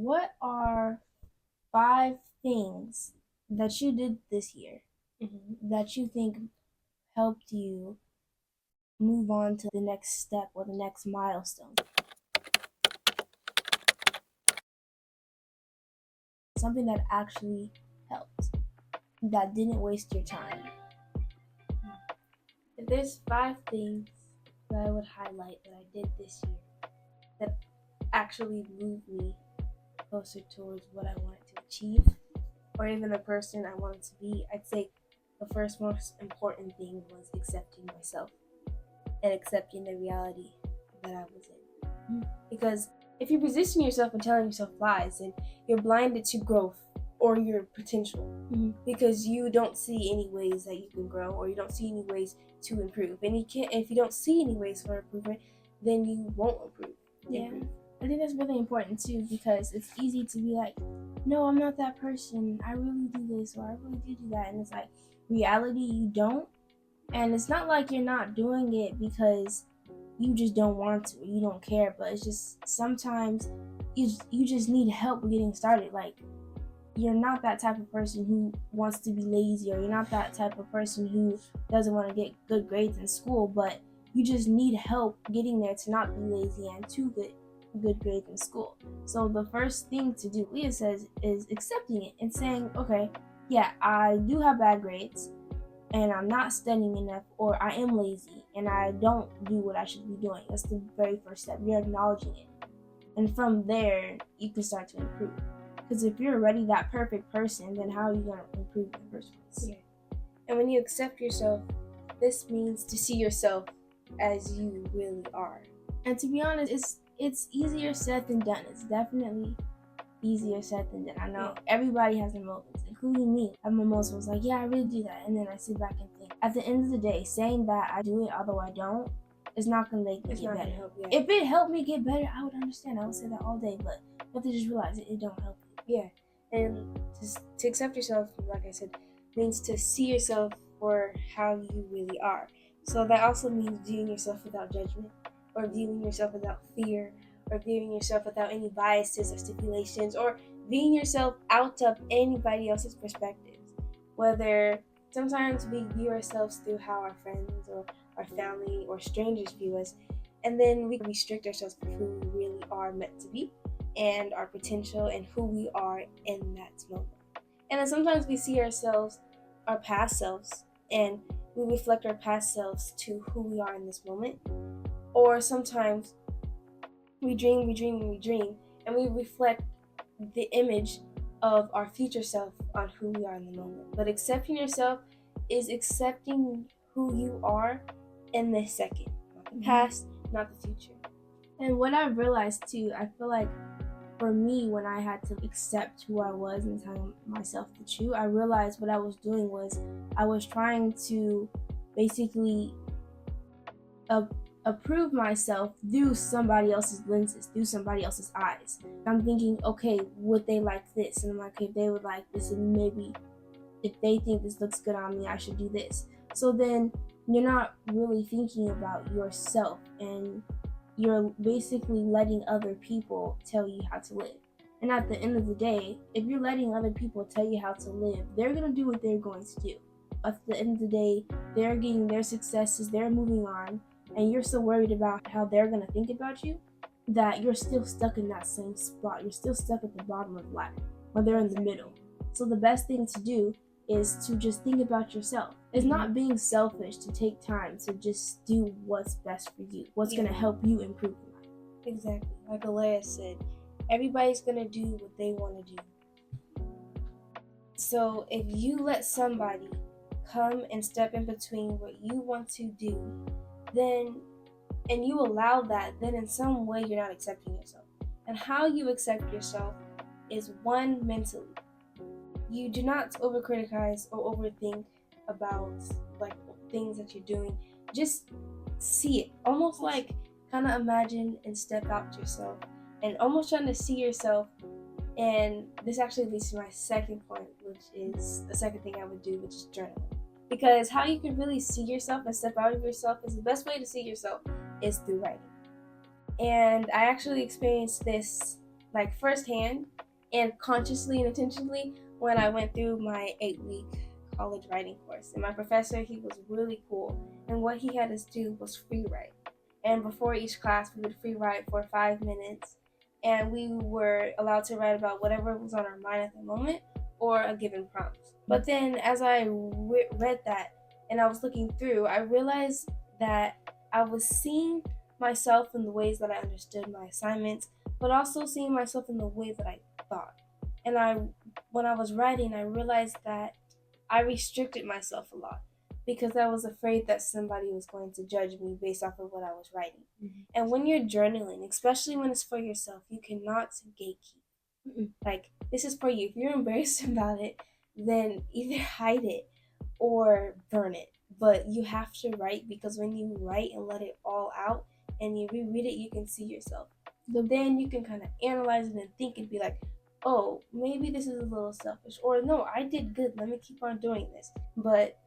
what are 5 things that you did this year that you think helped you move on to the next step or the next milestone? Something that actually helped, that didn't waste your time. If there's 5 things that I would highlight that I did this year that actually moved me closer towards what I wanted to achieve, or even the person I wanted to be, I'd say the first most important thing was accepting myself and accepting the reality that I was in. Because if you position yourself and telling yourself lies, then you're blinded to growth or your potential, because you don't see any ways that you can grow, or you don't see any ways to improve. And if you don't see any ways for improvement, then you won't improve. Yeah. I think that's really important too, because it's easy to be like, no, I'm not that person. I really do this, or I really do that. And it's like, reality, you don't. And it's not like you're not doing it because you just don't want to, or you don't care, but it's just sometimes you just need help getting started. Like, you're not that type of person who wants to be lazy, or you're not that type of person who doesn't want to get good grades in school, but you just need help getting there to not be lazy and to get good grades in school. So the first thing to do, Leah says, is accepting it and saying, okay, yeah, I do have bad grades, and I'm not studying enough, or I am lazy, and I don't do what I should be doing. That's the very first step. You're acknowledging it. And from there, you can start to improve. Because if you're already that perfect person, then how are you going to improve in the first place? Yeah. And when you accept yourself, this means to see yourself as you really are. And to be honest, it's easier said than done. It's definitely easier said than done. I know everybody has their moments, including me. I have my moments where it's like, yeah, I really do that. And then I sit back and think. At the end of the day, saying that I do it, although I don't, is not going to make me get better. If it helped me get better, I would understand. I would say that all day. But you have to just realize it don't help you. Yeah. And just to accept yourself, like I said, means to see yourself for how you really are. So that also means viewing yourself without judgment, or viewing yourself without fear, or viewing yourself without any biases or stipulations, or viewing yourself out of anybody else's perspectives. Whether sometimes we view ourselves through how our friends or our family or strangers view us, and then we restrict ourselves from who we really are meant to be, and our potential, and who we are in that moment. And then sometimes we see ourselves, our past selves, and we reflect our past selves to who we are in this moment. Or sometimes we dream, and we reflect the image of our future self on who we are in the moment. But accepting yourself is accepting who you are in this second, not the past, not the future. And what I've realized too, I feel like for me, when I had to accept who I was and tell myself the truth, I realized what I was doing was I was trying to basically approve myself through somebody else's lenses, through somebody else's eyes. I'm thinking, okay, would they like this? And I'm like, okay, if they would like this, and maybe if they think this looks good on me, I should do this. So then you're not really thinking about yourself, and you're basically letting other people tell you how to live. And at the end of the day, if you're letting other people tell you how to live, they're going to do what they're going to do. At the end of the day, they're getting their successes, they're moving on, and you're so worried about how they're going to think about you that you're still stuck in that same spot. You're still stuck at the bottom of the ladder, or they're in the middle. So the best thing to do is to just think about yourself. It's not being selfish to take time to just do what's best for you, what's going to help you improve in life. Exactly. Like Alea said, everybody's going to do what they want to do. So if you let somebody come and step in between what you want to do, then, and you allow that, then in some way you're not accepting yourself. And how you accept yourself is, one, mentally. You do not overcriticize or overthink about like things that you're doing. Just see it. Almost like kind of imagine and step out yourself, and almost trying to see yourself. And this actually leads to my second point, which is the second thing I would do, which is journaling. Because how you can really see yourself and step out of yourself is, the best way to see yourself is through writing. And I actually experienced this like firsthand and consciously and intentionally when I went through my 8-week college writing course. And my professor, he was really cool. And what he had us do was free write. And before each class, we would free write for 5 minutes. And we were allowed to write about whatever was on our mind at the moment or a given prompt. But then as I read that and I was looking through, I realized that I was seeing myself in the ways that I understood my assignments, but also seeing myself in the way that I thought. And when I was writing, I realized that I restricted myself a lot because I was afraid that somebody was going to judge me based off of what I was writing. Mm-hmm. And when you're journaling, especially when it's for yourself, you cannot gatekeep. Mm-mm. Like, this is for you. If you're embarrassed about it, then either hide it or burn it. But you have to write, because when you write and let it all out and you reread it, you can see yourself. So then you can kind of analyze it and think and be like, oh, maybe this is a little selfish, or no, I did good, let me keep on doing this. But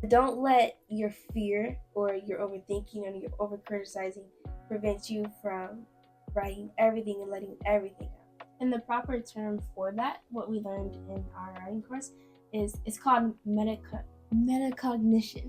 don't let your fear or your overthinking or your over criticizing prevent you from writing everything and letting everything out. And the proper term for that, what we learned in our writing course, is it's called metacognition. Metacognition.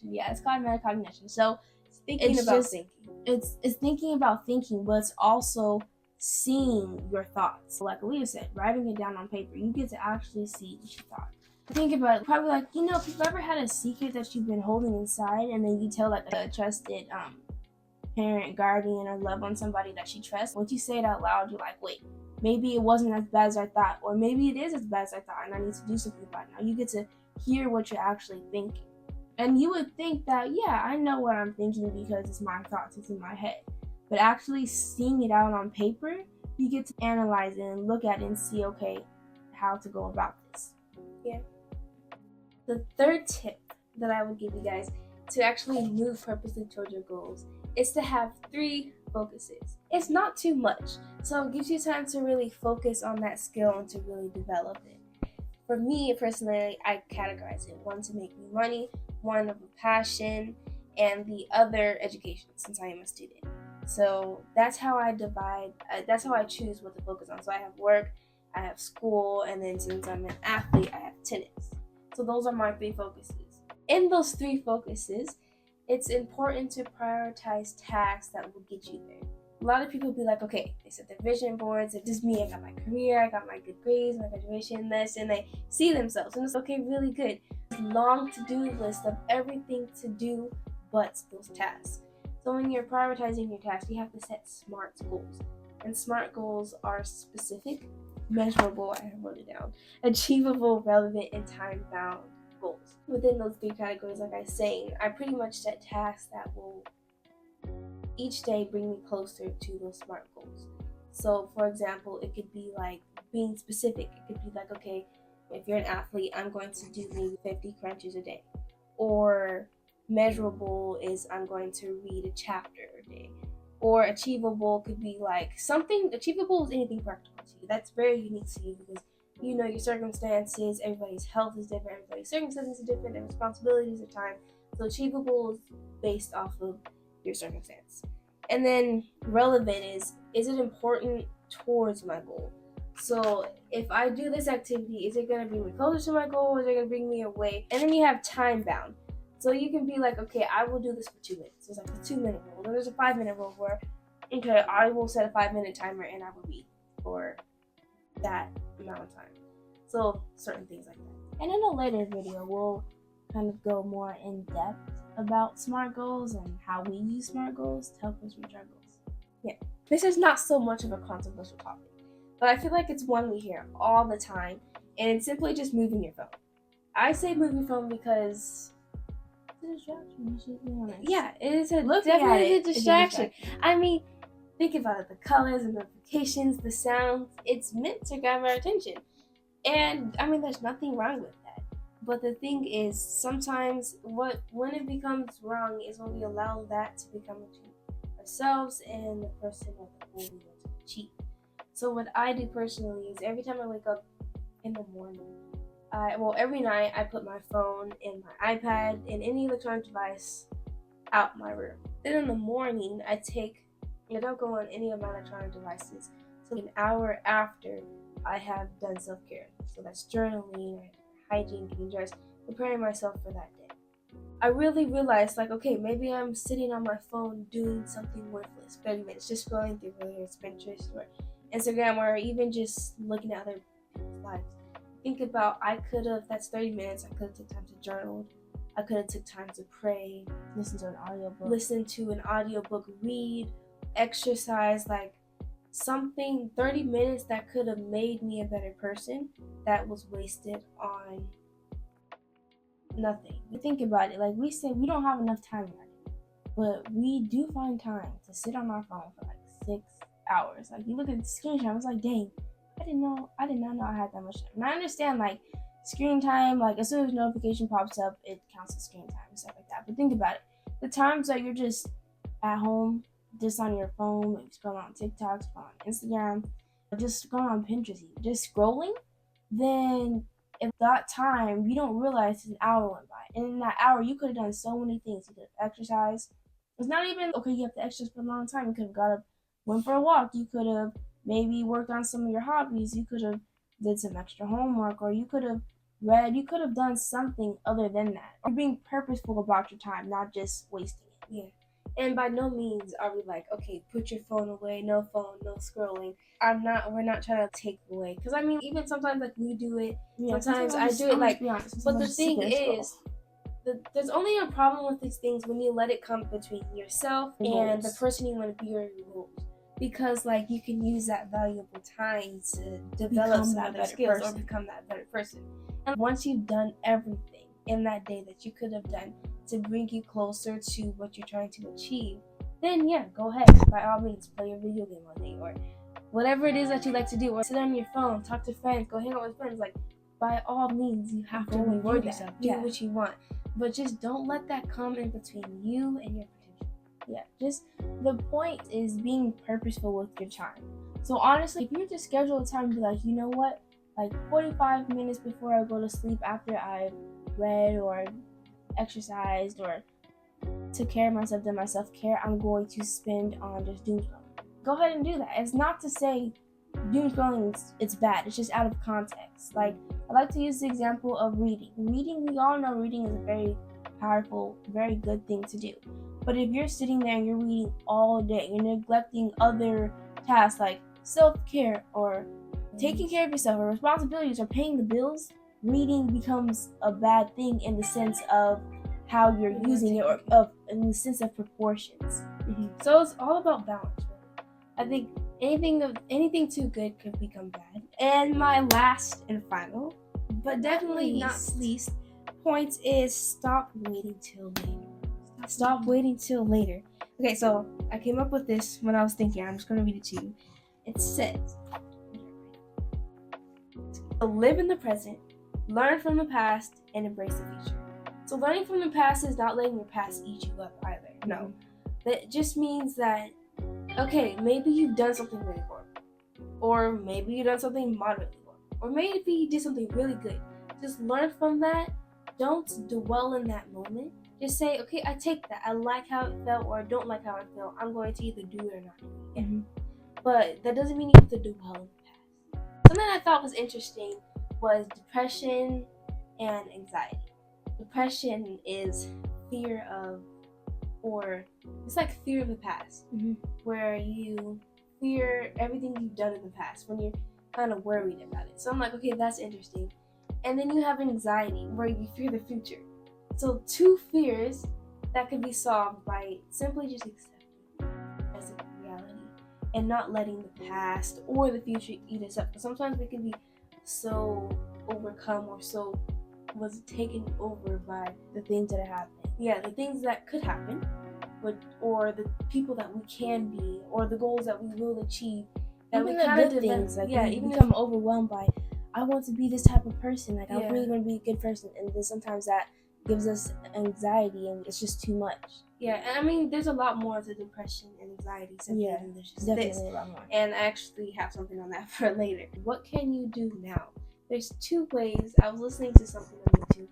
Yeah, it's called metacognition. So it's thinking about thinking. It's thinking about thinking, but it's also seeing your thoughts. Like Aaliyah said, writing it down on paper, you get to actually see what you thought. Think about it, probably like, if you've ever had a secret that you've been holding inside and then you tell like a trusted parent, guardian, or loved one, somebody that you trust, once you say it out loud, you're like, wait, maybe it wasn't as bad as I thought, or maybe it is as bad as I thought and I need to do something about it. Now you get to hear what you're actually thinking. And you would think that, yeah, I know what I'm thinking because it's my thoughts, it's in my head. But actually seeing it out on paper, you get to analyze it and look at it and see, okay, how to go about this. Yeah. The third tip that I would give you guys to actually move purposely towards your goals is to have 3 focuses. It's not too much, so it gives you time to really focus on that skill and to really develop it. For me personally, I categorize it: 1 to make me money, 1 of a passion, and the other education, since I am a student. So that's how I divide, that's how I choose what to focus on. So I have work, I have school, and then since I'm an athlete, I have tennis. So those are my 3 focuses. In those 3 focuses, it's important to prioritize tasks that will get you there. A lot of people be like, okay, they set their vision boards, it's just me, I got my career, I got my good grades, my graduation list, and they see themselves, and it's okay, really good. Long to-do list of everything to do but those tasks. So when you're prioritizing your tasks, you have to set SMART goals. And SMART goals are specific, measurable, I wrote it down, achievable, relevant, and time-bound goals. Within those 3 categories, like I was saying, I pretty much set tasks that will each day bring me closer to those SMART goals. So for example, it could be like being specific. It could be like, okay, if you're an athlete, I'm going to do maybe 50 crunches a day. Or measurable is I'm going to read a chapter a day. Or achievable could be like something, achievable is anything practical to you. That's very unique to you because you know your circumstances, everybody's health is different, everybody's circumstances are different, their responsibilities are time. So achievable is based off of your circumstance. And then relevant is it important towards my goal? So if I do this activity, is it going to bring me closer to my goal or is it going to bring me away? And then you have time bound. So you can be like, okay, I will do this for 2 minutes. There's like a 2-minute rule. Then there's a 5-minute rule where, okay, I will set a 5-minute timer and I will read for that amount of time. So certain things like that. And in a later video, we'll kind of go more in depth about SMART goals and how we use SMART goals to help us reach our goals. Yeah, this is not so much of a controversial topic, but I feel like it's one we hear all the time, and it's simply just moving your phone. I say move your phone because it's a distraction. Yeah, it is definitely a distraction. I mean, think about it, the colors, the notifications, the sounds, it's meant to grab our attention. And I mean, there's nothing wrong with that. But the thing is, sometimes when it becomes wrong is when we allow that to become between ourselves and the person or the goal we want to achieve. So what I do personally is every time I wake up in the morning, every night I put my phone and my iPad and any electronic device out my room. Then in the morning I take I don't go on any of my electronic devices till an hour after I have done self-care. So that's journaling, hygiene, getting dressed, preparing myself for that day. I really realized, like, okay, maybe I'm sitting on my phone doing something worthless, 30 minutes, just scrolling through, whether it's Pinterest or Instagram, or even just looking at other people's lives. Think about, that's 30 minutes, I could have took time to journal, I could have took time to pray, listen to an audiobook, read, exercise, like something, 30 minutes that could have made me a better person, that was wasted on nothing. You think about it, like we say, we don't have enough time right now, but we do find time to sit on our phone for like 6 hours. Like, you look at the screen time, it's like, dang, I did not know I had that much time. And I understand, like, screen time, like, as soon as a notification pops up, it counts as screen time and stuff like that. But think about it, the times that you're just at home, just on your phone, maybe scrolling on TikTok, scrolling on Instagram, just scrolling on Pinterest, just scrolling, then if that time, you don't realize an hour went by. And in that hour, you could have done so many things. You could have exercised. It's not even, okay, you have to exercise for a long time. You could have got up, went for a walk. You could have maybe worked on some of your hobbies. You could have did some extra homework, or you could have read. You could have done something other than that. Or being purposeful about your time, not just wasting it. Yeah. And by no means are we like, okay, put your phone away, no phone, no scrolling. We're not trying to take it away. Because, I mean, even sometimes, like, we do it. Yeah, sometimes I do it, like, but the thing is, there's only a problem with these things when you let it come between yourself and the person you want to be, or your goals. Because, like, you can use that valuable time to develop some other skills or become that better person. And once you've done everything in that day that you could have done to bring you closer to what you're trying to achieve, then yeah, go ahead. By all means, play a video game all day, or whatever it is that you like to do, or sit on your phone, talk to friends, go hang out with friends. Like, by all means, you have to reward yourself. Do what you want. But just don't let that come in between you and your potential. Yeah, just the point is being purposeful with your time. So honestly, if you just schedule a time to be like, you know what, like 45 minutes before I go to sleep, after I've read or exercised or took care of myself, done my self-care, I'm going to spend on just doom scrolling. Go ahead and do that. It's not to say doom scrolling it's bad. It's just out of context. Like, I like to use the example of reading. Reading, we all know reading is a very powerful, very good thing to do. But if you're sitting there and you're reading all day, you're neglecting other tasks like self-care or taking care of yourself, or responsibilities, or paying the bills, reading becomes a bad thing in the sense of how you're using it, or in the sense of proportions. Mm-hmm. So it's all about balance, really. I think anything too good could become bad. And my last and final, but definitely not least, point is stop waiting till later. Stop waiting till later. Okay, so I came up with this when I was thinking. I'm just going to read it to you. It says, live in the present, learn from the past, and embrace the future. So learning from the past is not letting your past eat you up either. No. That just means that, okay, maybe you've done something really horrible, or maybe you've done something moderately horrible, or maybe you did something really good. Just learn from that. Don't dwell in that moment. Just say, okay, I take that. I like how it felt, or I don't like how it felt. I'm going to either do it or not do it again. Mm-hmm. But that doesn't mean you have to dwell in the past. Something I thought was interesting was depression and anxiety. Depression is fear of, or it's like fear of the past, mm-hmm. where you fear everything you've done in the past, when you're kind of worried about it. So I'm like, okay, that's interesting. And then you have anxiety, where you fear the future. So two fears that could be solved by simply just accepting as a reality and not letting the past or the future eat us up. Because sometimes we can be so overcome, or so was taken over by the things that have happened. Yeah, the things that could happen, or the people that we can be, or the goals that we will achieve. That even we kind of things, like even become overwhelmed by, I want to be this type of person. Like, I really want to be a good person, and then sometimes that gives us anxiety, and it's just too much. Yeah, and I mean, there's a lot more to depression and anxiety. Yeah, there's just definitely a lot more. And I actually have something on that for later. What can you do now? There's two ways. I was listening to something on YouTube,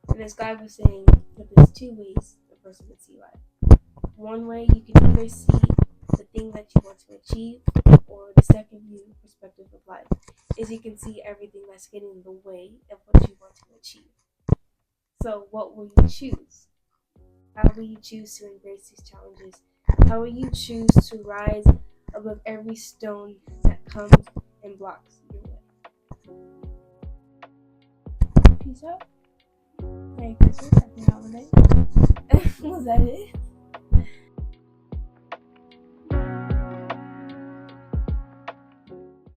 and this guy was saying that there's two ways a person can see life. One way, you can either see the thing that you want to achieve, or the second view perspective of life, is you can see everything that's getting in the way of what you want to achieve. So what will you choose? How will you choose to embrace these challenges? How will you choose to rise above every stone that comes and blocks your way? Peace out. Merry Christmas. Happy holidays. Was that it?